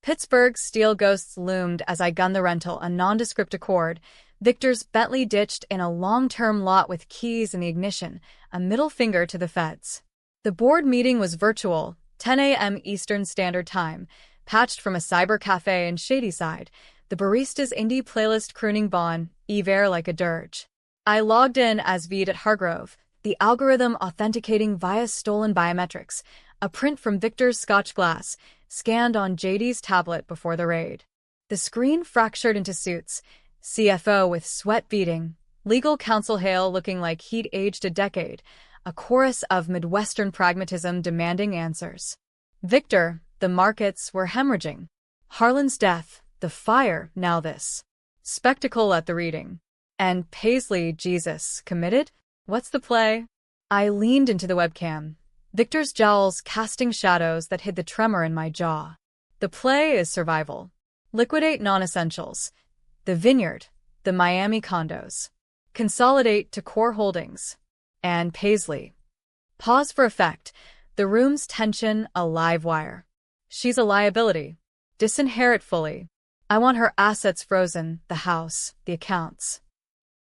Pittsburgh's steel ghosts loomed as I gunned the rental, a nondescript Accord. Victor's Bentley ditched in a long-term lot with keys in the ignition, a middle finger to the feds. The board meeting was virtual, 10 a.m. Eastern Standard Time, patched from a cyber cafe in Shadyside, the barista's indie playlist crooning Bon Iver like a dirge. I logged in as V'd at Hargrove, the algorithm authenticating via stolen biometrics, a print from Victor's Scotch glass, scanned on JD's tablet before the raid. The screen fractured into suits, CFO with sweat beading, legal counsel Hale looking like he'd aged a decade, a chorus of Midwestern pragmatism demanding answers. Victor, the markets were hemorrhaging. Harlan's death, the fire, now this. Spectacle at the reading. And Paisley, Jesus, committed? What's the play? I leaned into the webcam, Victor's jowls casting shadows that hid the tremor in my jaw. The play is survival. Liquidate non-essentials. The vineyard, the Miami condos. Consolidate to core holdings. And Paisley. Pause for effect. The room's tension a live wire. She's a liability. Disinherit fully. I want her assets frozen, the house, the accounts.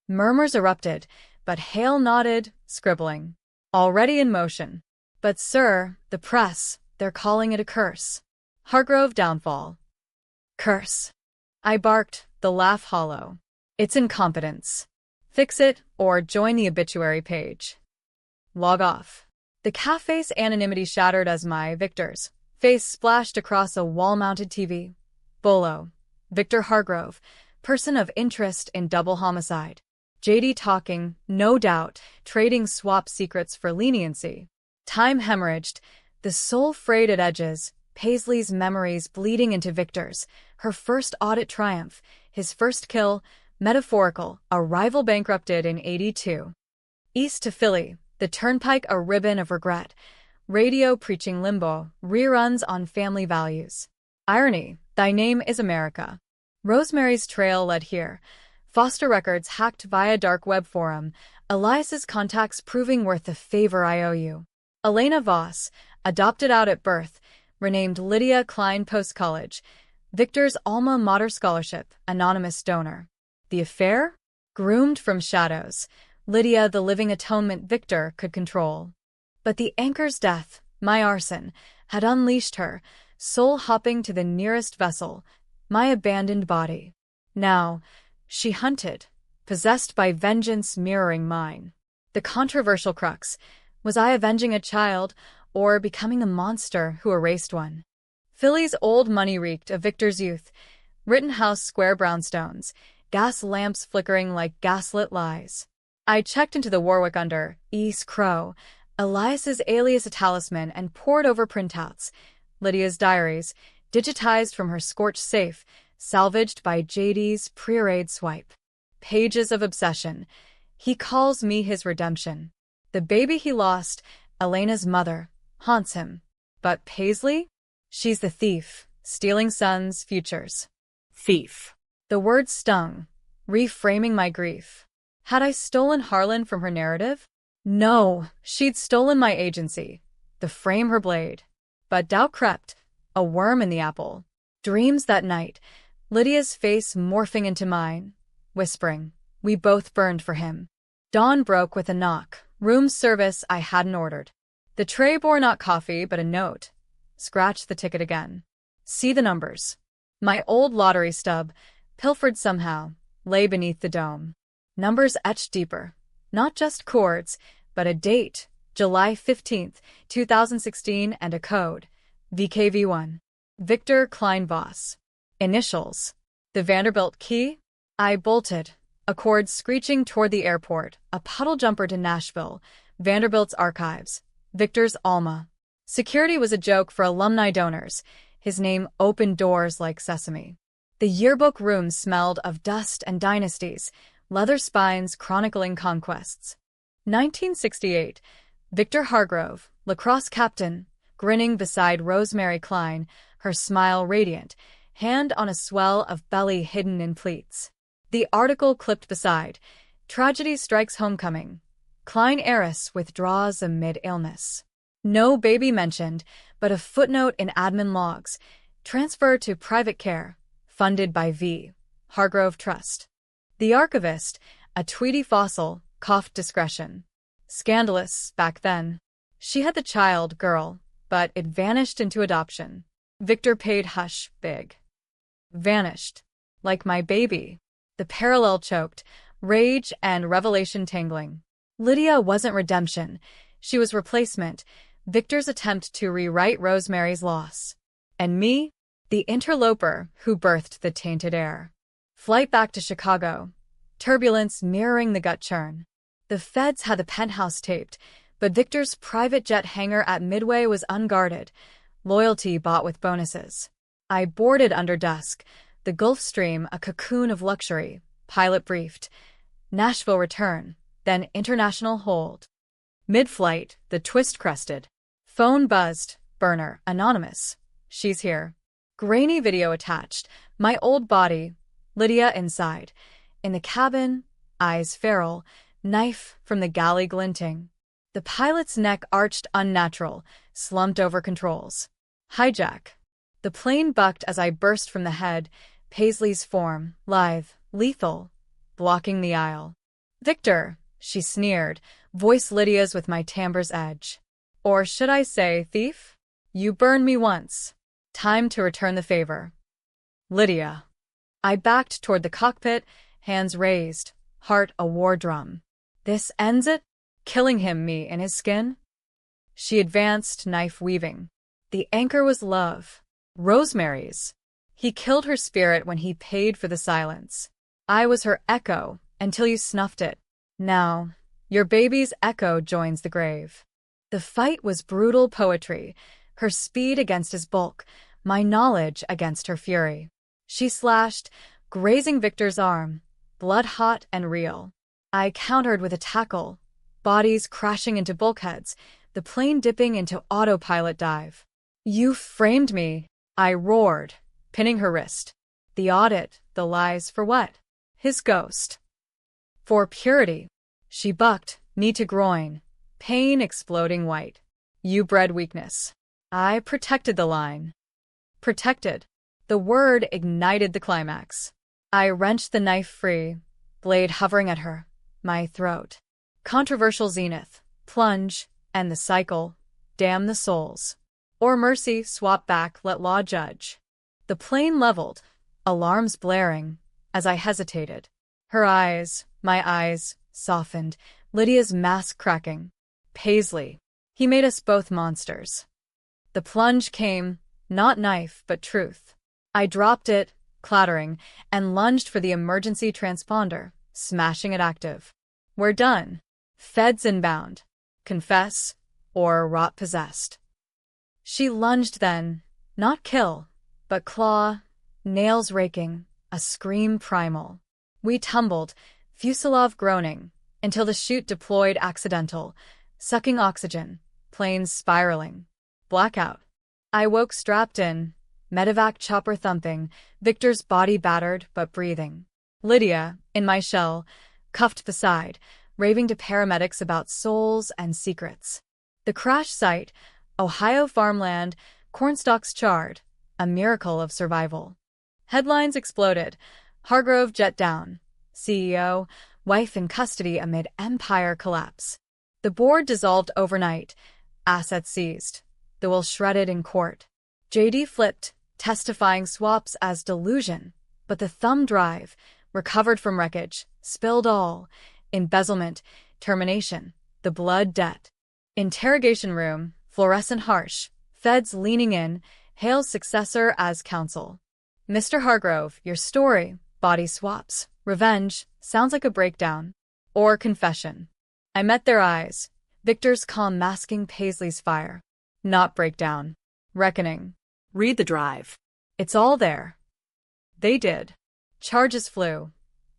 Murmurs erupted, but Hale nodded, scribbling. Already in motion. But sir, the press, they're calling it a curse. Hargrove downfall. Curse. I barked, the laugh hollow. It's incompetence. Fix it, or join the obituary page. Log off. The cafe's anonymity shattered as my Victor's face splashed across a wall-mounted TV. Bolo. Victor Hargrove, person of interest in double homicide. JD talking, no doubt, trading swap secrets for leniency. Time hemorrhaged, the soul frayed at edges, Paisley's memories bleeding into Victor's, her first audit triumph, his first kill, metaphorical, a rival bankrupted in '82. East to Philly, the turnpike a ribbon of regret, radio preaching limbo, reruns on family values. Irony, thy name is America. Rosemary's Trail led here. Foster records hacked via dark web forum. Elias's contacts proving worth the favor I owe you. Elena Voss, adopted out at birth, renamed Lydia Klein post-college. Victor's alma mater scholarship, anonymous donor. The affair? Groomed from shadows. Lydia the living atonement Victor could control. But the anchor's death, my arson, had unleashed her, soul-hopping to the nearest vessel, my abandoned body. Now, she hunted, possessed by vengeance mirroring mine. The controversial crux, was I avenging a child, or becoming the monster who erased one? Philly's old money reeked of Victor's youth, Rittenhouse Square brownstones, gas lamps flickering like gaslit lies. I checked into the Warwick under East Crow, Elias's alias a talisman, and pored over printouts, Lydia's diaries, digitized from her scorched safe, salvaged by JD's pre-arrayed swipe. Pages of obsession. He calls me his redemption. The baby he lost, Elena's mother, haunts him. But Paisley? She's the thief, stealing sons' futures. Thief. The word stung, reframing my grief. Had I stolen Harlan from her narrative? No, she'd stolen my agency, the frame her blade. But doubt crept, a worm in the apple. Dreams that night, Lydia's face morphing into mine, whispering, we both burned for him. Dawn broke with a knock, room service I hadn't ordered. The tray bore not coffee but a note. Scratch the ticket again. See the numbers. My old lottery stub, pilfered somehow, lay beneath the dome. Numbers etched deeper. Not just chords, but a date, July 15th, 2016, and a code, VKV1. Victor Klein Voss. Initials. The Vanderbilt key? I bolted, a cord screeching toward the airport, a puddle jumper to Nashville, Vanderbilt's archives, Victor's Alma. Security was a joke for alumni donors. His name opened doors like sesame. The yearbook room smelled of dust and dynasties, leather spines chronicling conquests. 1968. Victor Hargrove, lacrosse captain, grinning beside Rosemary Klein, her smile radiant, hand on a swell of belly hidden in pleats. The article clipped beside, tragedy strikes homecoming. Klein heiress withdraws amid illness. No baby mentioned, but a footnote in admin logs. Transfer to private care, funded by V. Hargrove Trust. The archivist, a Tweety fossil, coughed discretion. Scandalous, back then. She had the child, girl, but it vanished into adoption. Victor paid hush, big. Vanished. Like my baby. The parallel choked, rage and revelation tangling. Lydia wasn't redemption. She was replacement, Victor's attempt to rewrite Rosemary's loss. And me? The interloper who birthed the tainted heir. Flight back to Chicago. Turbulence mirroring the gut churn. The feds had the penthouse taped, but Victor's private jet hangar at Midway was unguarded. Loyalty bought with bonuses. I boarded under dusk. The Gulfstream, a cocoon of luxury. Pilot briefed. Nashville return, then international hold. Mid-flight, the twist crested. Phone buzzed. Burner, anonymous. She's here. Grainy video attached. My old body. Lydia inside. In the cabin, eyes feral, knife from the galley glinting. The pilot's neck arched unnatural, slumped over controls. Hijack. The plane bucked as I burst from the head, Paisley's form, lithe, lethal, blocking the aisle. Victor, she sneered, voice Lydia's with my timbre's edge. Or should I say, thief? You burned me once. Time to return the favor. Lydia. I backed toward the cockpit, hands raised, heart a war drum. This ends it? Killing him, me in his skin? She advanced, knife weaving. The anchor was love. Rosemary's. He killed her spirit when he paid for the silence. I was her echo, until you snuffed it. Now, your baby's echo joins the grave. The fight was brutal poetry, her speed against his bulk, my knowledge against her fury. She slashed, grazing Victor's arm, blood hot and real. I countered with a tackle, bodies crashing into bulkheads, the plane dipping into autopilot dive. "You framed me," I roared, pinning her wrist. The audit, the lies, for what? His ghost. For purity. She bucked, knee to groin, pain exploding white. "You bred weakness." I protected the line. Protected. The word ignited the climax. I wrenched the knife free, blade hovering at her, my throat. Controversial zenith, plunge, end the cycle, damn the souls. Or mercy, swap back, let law judge. The plane leveled, alarms blaring, as I hesitated. Her eyes, my eyes, softened, Lydia's mask cracking. Paisley. He made us both monsters. The plunge came, not knife, but truth. I dropped it, clattering, and lunged for the emergency transponder, smashing it active. "We're done. Feds inbound. Confess, or rot possessed." She lunged then, not kill, but claw, nails raking, a scream primal. We tumbled, fuselage groaning, until the chute deployed accidental, sucking oxygen, planes spiraling. Blackout. I woke strapped in, medevac chopper thumping, Victor's body battered but breathing. Lydia, in my shell, cuffed beside, raving to paramedics about souls and secrets. The crash site, Ohio farmland, cornstalks charred, a miracle of survival. Headlines exploded. Hargrove jet down. CEO, wife in custody amid empire collapse. The board dissolved overnight. Assets seized. The will shredded in court. JD flipped, testifying swaps as delusion. But the thumb drive, recovered from wreckage, spilled all. Embezzlement, termination, the blood debt. Interrogation room, fluorescent harsh. Feds leaning in, Hale's successor as counsel. "Mr. Hargrove, your story, body swaps, revenge, sounds like a breakdown. Or confession." I met their eyes, Victor's calm masking Paisley's fire. Not breakdown. Reckoning. Read the drive. It's all there. They did. Charges flew.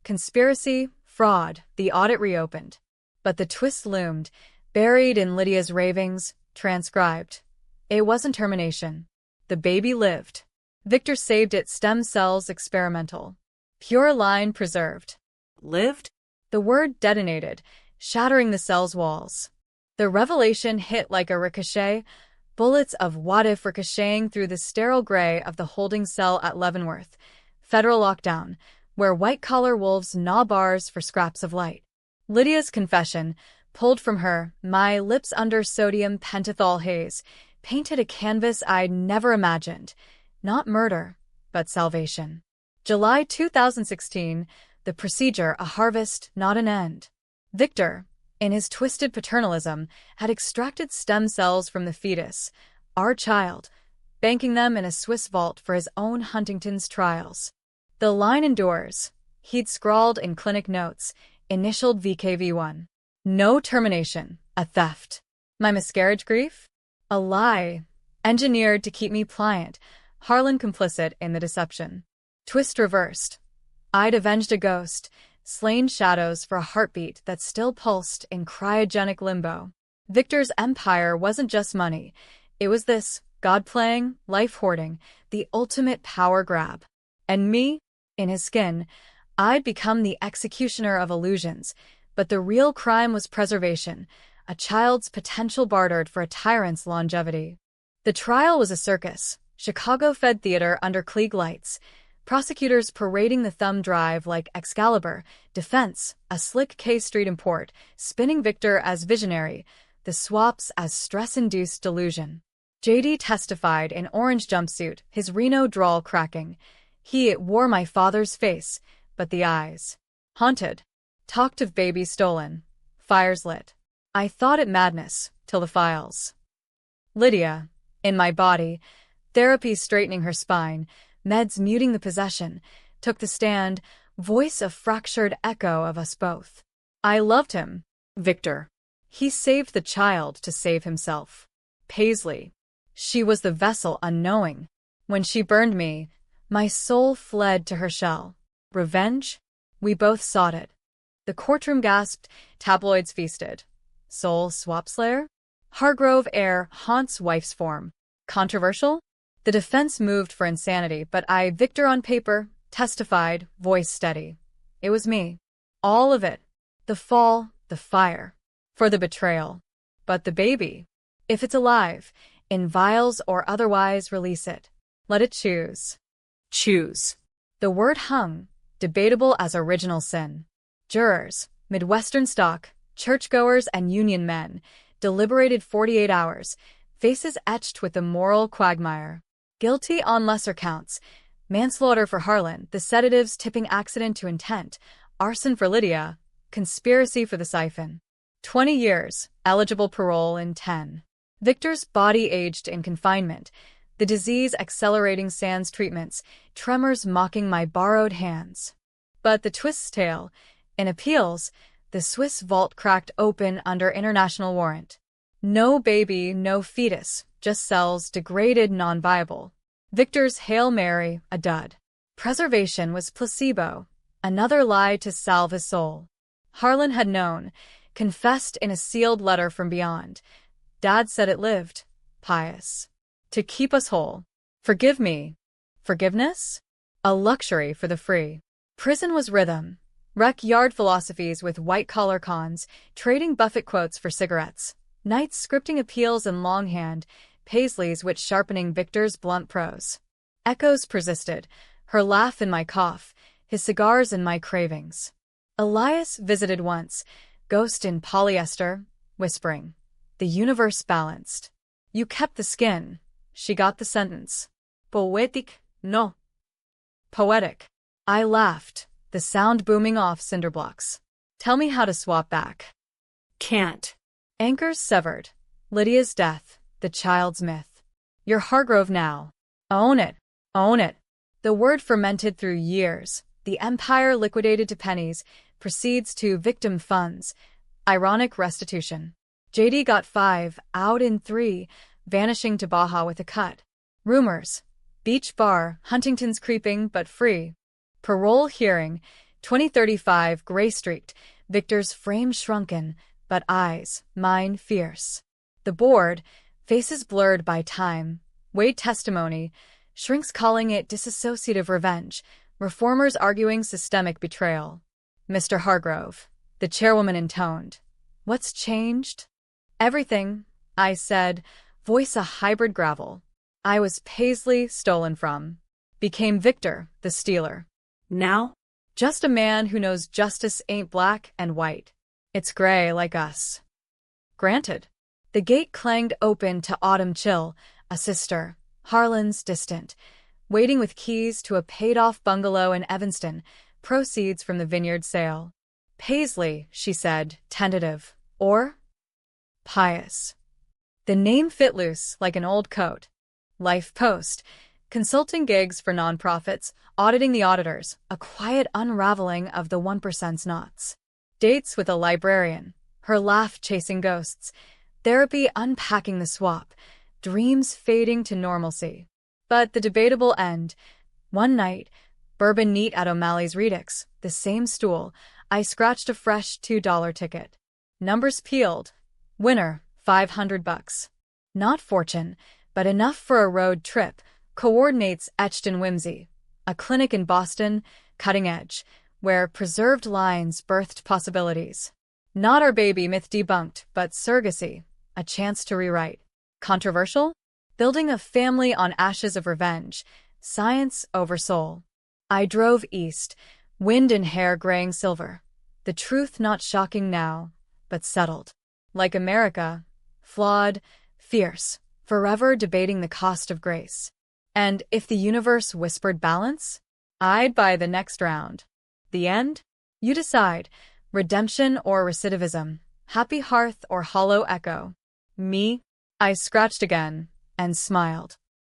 Conspiracy, fraud, the audit reopened. But the twist loomed, buried in Lydia's ravings, transcribed. It wasn't termination. The baby lived. Victor saved it, stem cells experimental. Pure line preserved. Lived? The word detonated, shattering the cell's walls. The revelation hit like a ricochet, bullets of what if ricocheting through the sterile gray of the holding cell at Leavenworth. Federal lockdown, where white-collar wolves gnaw bars for scraps of light. Lydia's confession, pulled from her, my lips under sodium pentothal haze, painted a canvas I'd never imagined. Not murder, but salvation. July 2016, the procedure a harvest, not an end. Victor, in his twisted paternalism, had extracted stem cells from the fetus, our child, banking them in a Swiss vault for his own Huntington's trials. The line endures. He'd scrawled in clinic notes, initialed VKV1. No termination, a theft. My miscarriage grief? A lie, engineered to keep me pliant, Harlan complicit in the deception. Twist reversed. I'd avenged a ghost, slain shadows for a heartbeat that still pulsed in cryogenic limbo. Victor's empire wasn't just money. It was this, God-playing, life-hoarding, the ultimate power grab. And me, in his skin, I'd become the executioner of illusions, but the real crime was preservation, a child's potential bartered for a tyrant's longevity. The trial was a circus, Chicago-fed theater under Klieg lights, prosecutors parading the thumb drive like Excalibur, defense, a slick K Street import, spinning Victor as visionary, the swaps as stress-induced delusion. JD testified in orange jumpsuit, his Reno drawl cracking. He wore my father's face, but the eyes. Haunted. Talked of baby stolen. Fires lit. I thought it madness, till the files. Lydia, in my body, therapy straightening her spine, meds muting the possession, took the stand, voice a fractured echo of us both. I loved him. Victor. He saved the child to save himself. Paisley. She was the vessel unknowing. When she burned me, my soul fled to her shell. Revenge? We both sought it. The courtroom gasped, tabloids feasted. Soul swap slayer? Hargrove heir haunts wife's form. Controversial? The defense moved for insanity, but I, victor on paper, testified, voice steady. It was me. All of it. The fall, the fire. For the betrayal. But the baby. If it's alive, in vials or otherwise, release it. Let it choose. Choose. The word hung, debatable as original sin. Jurors, Midwestern stock, churchgoers and union men, deliberated 48 hours, faces etched with the moral quagmire. Guilty on lesser counts. Manslaughter for Harlan, the sedatives tipping accident to intent, arson for Lydia, conspiracy for the siphon. 20 years, eligible parole in 10. Victor's body aged in confinement, the disease accelerating sans treatments, tremors mocking my borrowed hands. But the twist's tale, in appeals, the Swiss vault cracked open under international warrant. No baby, no fetus, just cells degraded non-viable. Victor's Hail Mary, a dud. Preservation was placebo, another lie to salve his soul. Harlan had known, confessed in a sealed letter from beyond. Dad said it lived, pious. To keep us whole. Forgive me. Forgiveness? A luxury for the free. Prison was rhythm. Rec yard philosophies with white-collar cons, trading Buffett quotes for cigarettes. Nights scripting appeals in longhand, Paisley's wit sharpening Victor's blunt prose. Echoes persisted, her laugh in my cough, his cigars in my cravings. Elias visited once, ghost in polyester, whispering. The universe balanced. You kept the skin. She got the sentence. Poetic? No. Poetic. I laughed, the sound booming off cinder blocks. Tell me how to swap back. Can't. Anchors severed. Lydia's death, the child's myth. You're Hargrove now. Own it. Own it. The word fermented through years. The empire liquidated to pennies, proceeds to victim funds. Ironic restitution. JD got 5, out in 3, vanishing to Baja with a cut. Rumors. Beach bar, Huntington's creeping but free. Parole hearing, 2035 gray-streaked, Victor's frame shrunken, but eyes, mine fierce. The board, faces blurred by time, weighed testimony, shrinks calling it disassociative revenge, reformers arguing systemic betrayal. Mr. Hargrove, the chairwoman intoned. What's changed? Everything, I said, voice a hybrid gravel. I was Paisley, stolen from. Became Victor, the stealer. Now? Just a man who knows justice ain't black and white. It's gray like us. Granted. The gate clanged open to autumn chill, a sister, Harlan's distant, waiting with keys to a paid-off bungalow in Evanston, proceeds from the vineyard sale. Paisley, she said, tentative, or pious. The name fit loose like an old coat. Life post, consulting gigs for nonprofits, auditing the auditors, a quiet unraveling of the 1%'s knots. Dates with a librarian, her laugh chasing ghosts, therapy unpacking the swap, dreams fading to normalcy. But the debatable end. One night, bourbon neat at O'Malley's Redux, the same stool, I scratched a fresh $2 ticket. Numbers peeled. Winner, $500. Not fortune, but enough for a road trip, coordinates etched in whimsy. A clinic in Boston, cutting edge, where preserved lines birthed possibilities. Not our baby myth debunked, but surrogacy, a chance to rewrite. Controversial? Building a family on ashes of revenge, science over soul. I drove east, wind in hair graying silver. The truth not shocking now, but settled. Like America, flawed, fierce, forever debating the cost of grace. And if the universe whispered balance, I'd buy the next round. The end? You decide, redemption or recidivism, happy hearth or hollow echo. Me? I scratched again, and smiled.